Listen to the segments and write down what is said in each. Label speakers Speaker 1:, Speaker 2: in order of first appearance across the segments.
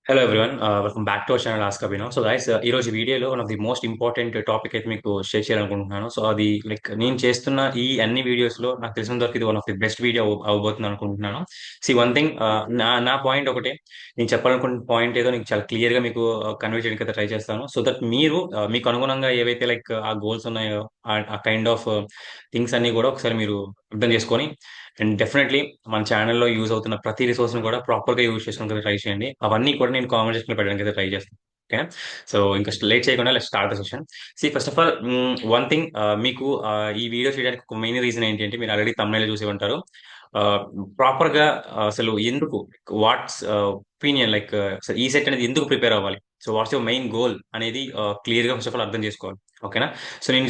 Speaker 1: Hello everyone welcome back to our channel ask Abhinav. So guys, ఈ రోజు వీడియోలో one of the most important topic అయితే మీకు share చేయాలనుకుంటున్నాను. సో అది లైక్ నేను చేస్తున్న ఈ అన్ని వీడియోస్ లో నాకు తెలిసినంత వరకు ఇది one of the best video అవబోతుంది అనుకుంటున్నాను. వన్ థింగ్, నా పాయింట్ ఒకటే. నేను చెప్పాలనుకున్న పాయింట్ ఏదో నీకు చాలా క్లియర్ గా మీకు కన్వే చేయడానికి అయితే ట్రై చేస్తాను. సో దట్ మీరు మీకు అనుగుణంగా ఏవైతే లైక్ ఆ గోల్స్ ఉన్నాయో, ఆ కైండ్ ఆఫ్ థింగ్స్ అన్ని కూడా ఒకసారి మీరు అర్థం చేసుకొని, అండ్ డెఫినెట్లీ మన ఛానల్లో యూజ్ అవుతున్న ప్రతి రిసోర్స్ ని కూడా ప్రాపర్ గా యూజ్ చేసుకోవడానికి ట్రై చేయండి. అవన్నీ కూడా నేను కామెంట్ సెక్షన్ లో పెట్టడానికి అయితే ట్రై చేస్తాను. ఓకే. సో ఇంకా లేట్ చేయకుండా let start the session. First of all, one thing, మీకు ఈ వీడియో చేయడానికి ఒక మెయిన్ రీజన్ ఏంటి అంటే, మీరు ఆల్రెడీ తమిళ చూసి ఉంటారు. ప్రాపర్ గా అసలు ఎందుకు, వాట్స్ ఒపీనియన్ లైక్, ఈ సెట్ అనేది ఎందుకు ప్రిపేర్ అవ్వాలి, so what's your main goal అనేది క్లియర్ గా ఫస్ట్ ఆఫ్ ఆల్ అర్థం చేసుకోవాలి. ఓకేనా. సో నేను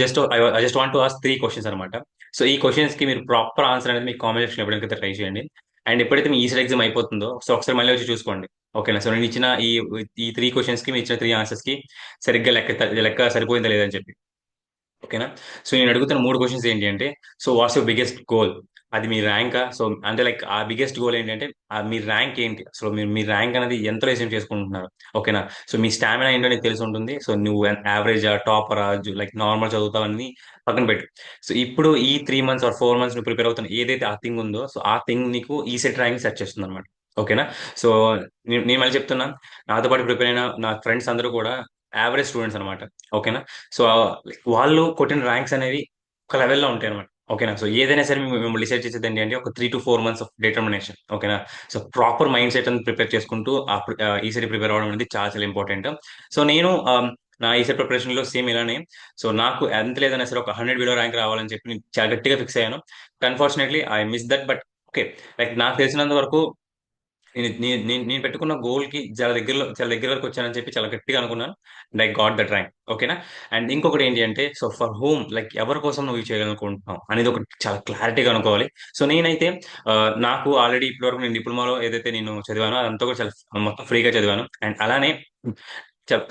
Speaker 1: I just want to ask 3 questions అనమాట. సో ఈ క్వశ్చన్స్ కి మీరు ప్రాపర్ ఆన్సర్ అనేది మీకు కామెంట్ సెక్షన్ ఇవ్వడానికి ట్రై చేయండి. అండ్ ఎప్పుడైతే మీ ఈసెట్ ఎగ్జామ్ అయిపోతుందో, సో ఒకసారి మళ్ళీ వచ్చి చూసుకోండి. ఓకేనా. సో నేను ఇచ్చిన ఈ 3 క్వశ్చన్స్ కి, మీరు ఇచ్చిన 3 ఆన్సర్స్ కి సరిగ్గా లెక్క సరిపోయిందా లేదని చెప్పి. ఓకేనా. సో నేను అడుగుతున్న 3 క్వశ్చన్స్ ఏంటి అంటే, so what's your biggest goal, అది మీ ర్యాంకా, సో అంటే లైక్ ఆ బిగ్గెస్ట్ గోల్ ఏంటంటే మీ ర్యాంక్ ఏంటి, సో మీరు మీ ర్యాంక్ అనేది ఎంత రేసం చేసుకుంటున్నారు. ఓకేనా. సో మీ స్టామినా ఏంటో నీకు తెలిసి ఉంటుంది. సో నువ్వు యావరేజ్ టాపరా, లైక్ నార్మల్ చదువుతావని పక్కన పెట్టు. సో ఇప్పుడు ఈ 3 మంత్స్ ఆర్ 4 మంత్స్ నువ్వు ప్రిపేర్ అవుతున్న ఏదైతే ఆ థింగ్ ఉందో, సో ఆ థింగ్ నీకు ఈ సెట్ ర్యాంక్ సెట్ చేస్తుంది అనమాట. ఓకేనా. సో నేను మళ్ళీ చెప్తున్నా, నాతో పాటు ప్రిపేర్ అయిన నా ఫ్రెండ్స్ అందరూ కూడా యావరేజ్ స్టూడెంట్స్ అనమాట. ఓకేనా. సో వాళ్ళు కొట్టిన ర్యాంక్స్ అనేవి ఒక లెవెల్లో ఉంటాయి అనమాట. ఓకేనా. సో ఏదైనా సరే మేము డిసైడ్ చేసేది ఏంటి అంటే, ఒక 3 to 4 months ఆఫ్ డిటర్మినేషన్. ఓకేనా. సో ప్రాపర్ మైండ్ సెట్ అని ప్రిపేర్ చేసుకుంటూ ఈసెట్ ప్రిపేర్ అవ్వడం అనేది చాలా చాలా ఇంపార్టెంట్. సో నేను నా ఈసెట్ ప్రిపరేషన్ లో సేమ్ ఇలానే. సో నాకు ఎంత లేదన్నా సరే ఒక 100 బిలో ర్యాంక్ రావాలని చెప్పి నేను చాలా గట్టిగా ఫిక్స్ అయ్యాను. Unfortunately I miss that, but okay. Like నాకు తెలిసినంత వరకు నేను పెట్టుకున్న గోల్ కి చాలా దగ్గర వరకు వచ్చానని చెప్పి చాలా గట్టిగా అనుకున్నాను. Like got that rank. ఓకేనా. అండ్ ఇంకొకటి ఏంటి అంటే, సో ఫర్ హోమ్, లైక్ ఎవరి కోసం నువ్వు ఇది చేయాలనుకుంటున్నావు అనేది ఒకటి చాలా క్లారిటీగా అనుకోవాలి. సో నేనైతే నాకు ఆల్రెడీ ఇప్పటివరకు నేను డిప్లొమాలో ఏదైతే నేను చదివానో అదంతా కూడా చాలా మొత్తం ఫ్రీగా చదివాను. అండ్ అలానే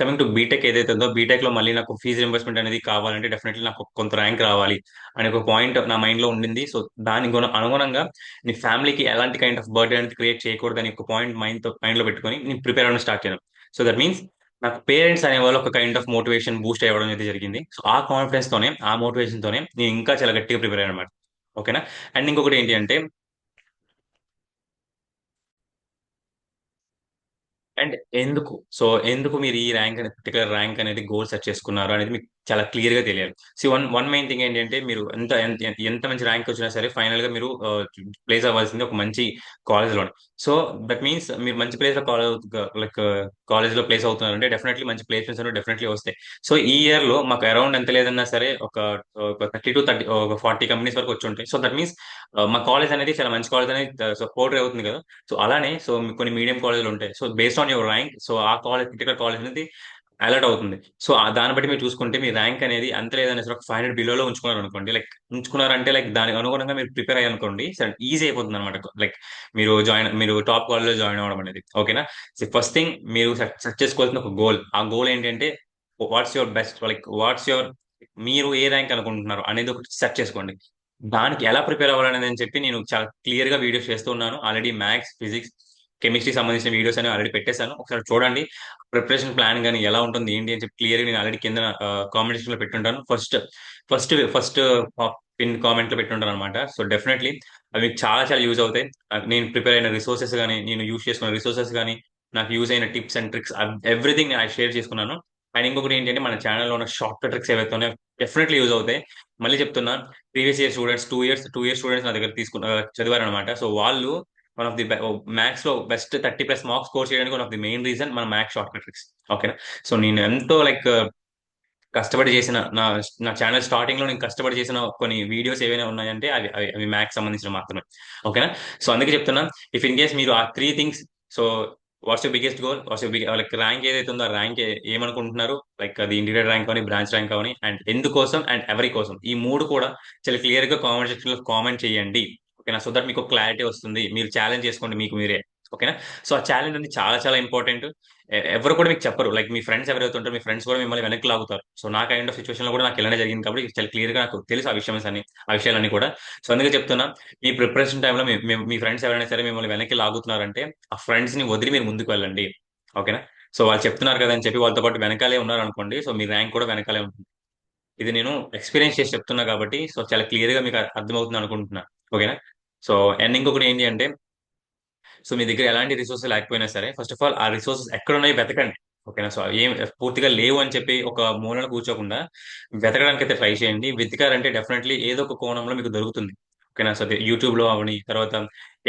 Speaker 1: కమింగ్ టు బీటెక్ ఏదైతే ఉందో, బీటెక్ లో మళ్ళీ నాకు ఫీజు రింబర్స్మెంట్ అనేది కావాలంటే డెఫినెట్లీ నాకు కొంత ర్యాంక్ రావాలి అనే ఒక పాయింట్ నా మైండ్ లో ఉండింది. సో దానికి అనుగుణంగా నీ ఫ్యామిలీకి ఎలాంటి కైండ్ ఆఫ్ బర్డెన్ అనేది క్రియేట్ చేయకూడదు అని ఒక పాయింట్ మైండ్ లో పెట్టుకొని నేను ప్రిపేర్ అవ్వడం స్టార్ట్ చేయను. సో దట్ మీన్స్ నాకు పేరెంట్స్ అనే వాళ్ళు ఒక కైండ్ ఆఫ్ మోటివేషన్ బూస్ట్ అవ్వడం అయితే జరిగింది. సో ఆ కాన్ఫిడెన్స్ తోనే, ఆ మోటివేషన్ తోనే నేను ఇంకా చాలా గట్టిగా ప్రిపేర్ అయ్యాను అనమాట. ఓకేనా. అండ్ ఇంకొకటి ఏంటి అంటే, అండ్ ఎందుకు మీరు ఈ ర్యాంక్ అనేది, పర్టికులర్ ర్యాంక్ అనేది గోల్ సెట్ చేసుకున్నారు అనేది మీకు చాలా క్లియర్ గా తెలియాలి. వన్ వన్ మెయిన్ థింగ్ ఏంటంటే, మీరు ఎంత మంచి ర్యాంక్ వచ్చినా సరే ఫైనల్ గా మీరు ప్లేస్ అవ్వాల్సింది ఒక మంచి కాలేజ్ లో. సో దట్ మీన్స్ మీరు మంచి ప్లేస్ లో లైక్ కాలేజ్ లో ప్లేస్ అవుతున్నారంటే డెఫినెట్లీ మంచి ప్లేస్మెంట్స్ అనేవి డెఫినెట్లీ వస్తాయి. సో ఈ ఇయర్ లో మాకు అరౌండ్ ఎంత లేదన్నా సరే ఒక 30 to 30, ఒక 40 కంపెనీస్ వరకు వచ్చి ఉంటాయి. సో దట్ మీన్స్ మా కాలేజ్ అనేది చాలా మంచి కాలేజ్ అనేది సపోర్ట్ అవుతుంది కదా. సో అలానే, సో మీకు కొన్ని మీడియం కాలేజీలు ఉంటాయి. So based on your rank, so ఆ కాలేజ్, పర్టికులర్ కాలేజ్ అనేది అలర్ట్ అవుతుంది. సో దాన్ని బట్టి మీరు చూసుకుంటే మీ ర్యాంక్ అనేది అంత లేదని ఒక 500 బిలోలో ఉంచుకున్నారు అనుకోండి, లైక్ ఉంచుకున్నారంటే లైక్ దానికి అనుగుణంగా మీరు ప్రిపేర్ అయ్యారు అనుకోండి, సరే ఈజీ అయిపోతుంది అనమాట. లైక్ మీరు టాప్ కాలేజ్ లో జాయిన్ అవ్వడం అనేది. ఓకేనా. సో ఫస్ట్ థింగ్, మీరు సెట్ చేసుకోవాల్సిన ఒక గోల్, ఆ గోల్ ఏంటంటే what's your best, like what's your, మీరు ఏ ర్యాంక్ అనుకుంటున్నారు అనేది ఒకటి సెట్ చేసుకోండి. దానికి ఎలా ప్రిపేర్ అవ్వాలనేది అని చెప్పి నేను చాలా క్లియర్ గా వీడియోస్ చేస్తూ ఉన్నాను ఆల్రెడీ. మ్యాథ్స్, ఫిజిక్స్, కెమిస్ట్రీ సంబంధించిన వీడియోస్ అని ఆల్రెడీ పెట్టేశాను. ఒకసారి చూడండి. ప్రిపరేషన్ ప్లాన్ కానీ ఎలా ఉంటుంది ఏంటి అని చెప్పి క్లియర్ గా నేను ఆల్రెడీ కింద కామెంట్ సెక్షన్ లో పెట్టుంటాను. ఫస్ట్ పిన్ కామెంట్ లో పెట్టుంటాను అనమాట. సో డెఫినెట్లీ అవి మీకు చాలా చాలా యూజ్ అవుతాయి. నేను ప్రిపేర్ అయిన రిసోర్సెస్ కానీ, నేను యూజ్ చేసుకున్న రిసోర్సెస్ కానీ, నాకు యూజ్ అయిన టిప్స్ అండ్ ట్రిక్స్, ఎవ్రీథింగ్ నేను షేర్ చేసుకున్నాను. అండ్ ఇంకొకటి ఏంటంటే, మన ఛానల్లో ఉన్న షార్ట్ ట్రిక్స్ ఏవైతే ఉన్నాయో డెఫినెట్లీ యూజ్ అవుతాయి. మళ్ళీ చెప్తున్నా, previous year students, two years students నా దగ్గర చదివారనమాట. సో వాళ్ళు వన్ ఆఫ్ ది మ్యాథ్స్ లో బెస్ట్ 30+ మార్క్స్ స్కోర్ చేయడానికి one of the main reason మన మ్యాథ్స్ షార్ట్ ట్రిక్స్. ఓకేనా. సో నేను ఎంతో లైక్ కష్టపడి చేసిన నా నా ఛానల్ స్టార్టింగ్ లో నేను కష్టపడి చేసిన కొన్ని వీడియోస్ ఏవైనా ఉన్నాయంటే అవి మ్యాథ్స్ సంబంధించిన మాత్రమే. ఓకేనా. సో అందుకే చెప్తున్నా, ఇఫ్ ఇన్ కేస్ మీరు ఆ 3 things, so what's your biggest goal, what's your like rank ఏదైతే ఉందో ఆ ర్యాంక్ ఏమనుకుంటున్నారు, లైక్ అది ఇంటీరియర్ ర్యాంక్ అని, బ్రాంచ్ ర్యాంక్ అని, అండ్ ఎందుకోసం అండ్ ఎవరి కోసం, ఈ మూడు కూడా చాలా క్లియర్ గా కామెంట్ సెక్షన్ లో కామెంట్ చేయండి. ఓకేనా. సో దట్ మీకు క్లారిటీ వస్తుంది. మీరు ఛాలెంజ్ చేసుకోండి మీకు మీరే. ఓకేనా. సో ఆ ఛాలెంజ్ అనేది చాలా చాలా ఇంపార్టెంట్. ఎవరు కూడా మీకు చెప్పరు. లైక్ మీ ఫ్రెండ్స్ ఎవరైతే ఉంటారో, మీ ఫ్రెండ్స్ కూడా మిమ్మల్ని వెనక్కి లాగుతారు. సో నా కైండ్ ఆఫ్ సిచువేషన్ లో కూడా నాకు ఇలానే జరిగింది కాబట్టి చాలా క్లియర్ గా నాకు తెలుసు ఆ విషయాలన్నీ కూడా. సో అందుకే చెప్తున్నా, మీ ప్రిపరేషన్ టైంలో మీ ఫ్రెండ్స్ ఎవరైనా సరే మిమ్మల్ని వెనక్కి లాగుతున్నారంటే, ఆ ఫ్రెండ్స్ ని వదిలి మీరు ముందుకు వెళ్ళండి. ఓకేనా? సో వాళ్ళు చెప్తున్నారు కదా అని చెప్పి వాళ్ళతో పాటు వెనకాలే ఉన్నారనుకోండి, సో మీ ర్యాంక్ కూడా వెనకాలే ఉంటుంది. ఇది నేను ఎక్స్పీరియన్స్ చేసి చెప్తున్నా కాబట్టి సో చాలా క్లియర్ గా మీకు అర్థమవుతుంది అనుకుంటున్నా. ఓకేనా? సో అండ్ ఇంకొకటి ఏంటి అంటే, సో మీ దగ్గర ఎలాంటి రిసోర్సెస్ లేకపోయినా సరే ఫస్ట్ ఆఫ్ ఆల్ ఆ రిసోర్సెస్ ఎక్కడున్నాయి వెతకండి. ఓకేనా? సో ఏం పూర్తిగా లేవు అని చెప్పి ఒక మూలన కూర్చోకుండా వెతకడానికి అయితే ట్రై చేయండి. వెతికారంటే డెఫినెట్లీ ఏదో ఒక కోణంలో మీకు దొరుకుతుంది. ఓకేనా? సో యూట్యూబ్ లో అవని, తర్వాత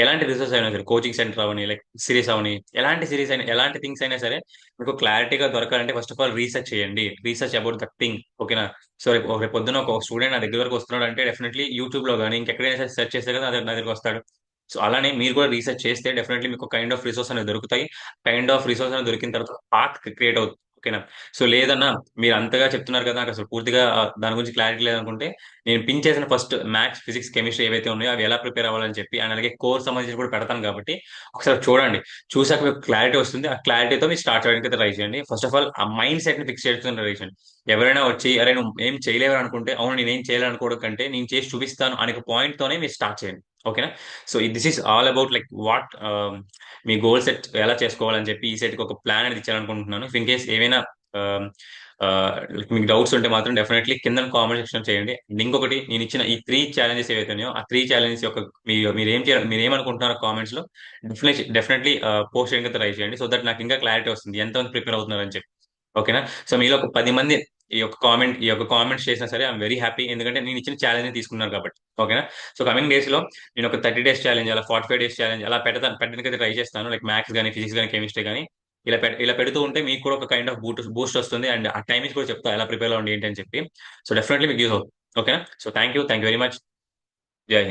Speaker 1: ఎలాంటి రిసోర్స్ అయినా సరే, కోచింగ్ సెంటర్ అవని, లైక్ సిరీస్ అవని, ఎలాంటి సిరీస్ అయినా, ఎలాంటి థింగ్స్ అయినా సరే మీకు క్లారిటీగా దొరకాలంటే ఫస్ట్ ఆఫ్ ఆల్ రీసెర్చ్ చేయండి. Research about the thing. ఓకేనా? సో రేపు పొద్దున ఒక స్టూడెంట్ నా దగ్గర వరకు వస్తున్నాడు అంటే డెఫినెట్లీ యూట్యూబ్ లో కానీ ఇంకెక్కడైనా సరే సెర్చ్ చేస్తే కదా నా దగ్గరకు వస్తాడు. సో అలానే మీరు కూడా రీసెర్చ్ చేస్తే డెఫినెట్లీ మీకు కైండ్ ఆఫ్ రిసోర్స్ అనేది దొరుకుతాయి. కైండ్ ఆఫ్ రిసోర్స్ అనేది దొరికిన తర్వాత పాత్ క్రియేట్ అవుతుంది. ఓకేనా? సో లేదన్నా మీరు అంతగా చెప్తున్నారు కదా, నాకు అసలు పూర్తిగా దాని గురించి క్లారిటీ లేదనుకుంటే, నేను పిన్ చేసిన ఫస్ట్ మ్యాథ్స్, ఫిజిక్స్, కెమిస్ట్రీ ఏవైతే ఉన్నాయో అవి ఎలా ప్రిపేర్ అవ్వాలని చెప్పి అండ్ అలాగే కోర్స్ సంబంధించి కూడా పెడతాను కాబట్టి ఒకసారి చూడండి. చూసాక మీకు క్లారిటీ వస్తుంది. ఆ క్లారిటీతో మీరు స్టార్ట్ చేయడానికి అయితే ట్రై చేయండి. ఫస్ట్ ఆఫ్ ఆల్ ఆ మైండ్ సెట్ ని ఫిక్స్ చేసుకుని ట్రై చేయండి. ఎవరైనా వచ్చి అరే నువ్వు ఏం చేయలేవు అనుకుంటే, అవును నేనేం చేయాలి అనుకోవడం కంటే నేను చేసి చూపిస్తాను అనే పాయింట్ తోనే మీరు స్టార్ట్ చేయండి. ఓకేనా? So this is all about like what me goal set ఎలా చేసుకోవాలని చెప్పి ఈ సెట్ కి ఒక ప్లాన్ అనేది ఇచ్చాలనుకుంటున్నాను. ఇఫ్ ఇన్ కేస్ ఏమైనా um, like మీకు డౌట్స్ ఉంటే మాత్రం డెఫినెట్లీ కింద కామెంట్ సెక్షన్ చేయండి. అండ్ ఇంకొకటి, నేను ఇచ్చిన ఈ 3 ఛాలెంజెస్ ఏవైతే ఉన్నాయో ఆ 3 ఛాలెంజెస్ యొక్క మీరు ఏం చేయాలి, మీరు ఏమనుకుంటున్నారో కామెంట్స్ లో డెఫినెట్లీ పోస్ట్ చేయడానికి ట్రై చేయండి. సో దట్ నాకు ఇంకా క్లారిటీ వస్తుంది ఎంతమంది ప్రిపేర్ అవుతున్నారని చెప్పి. ఓకేనా? సో మీలో ఒక 10 మంది ఈ యొక్క కామెంట్స్ చేసినా సరే ఐఎమ్ వెరీ హ్యాపీ. ఎందుకంటే నేను ఇచ్చిన ఛాలెంజ్ తీసుకున్నారు కాబట్టి. ఓకేనా? సో కమింగ్ డేస్ లో నేను ఒక 30 డేస్ ఛాలెంజ్, అలా 45 డేస్ ఛాలెంజ్ అలా పెట్టడానికి అయితే ట్రై చేస్తాను. లైక్ మ్యాథ్స్ కానీ, ఫిజిక్స్ కానీ, కెమిస్ట్రీ కానీ ఇలా పెడుతూ ఉంటే మీకు కూడా ఒక కైండ్ ఆఫ్ బూస్ట్ వస్తుంది. అండ్ ఆ టైమింగ్స్ కూడా చెప్తా ఎలా ప్రిపేర్ అవ్వండి ఏంటి అని చెప్పి. సో డెఫినెట్లీ మీకు యూజ్ అవుతుంది. ఓకేనా? So thank you very much. జై హింద్.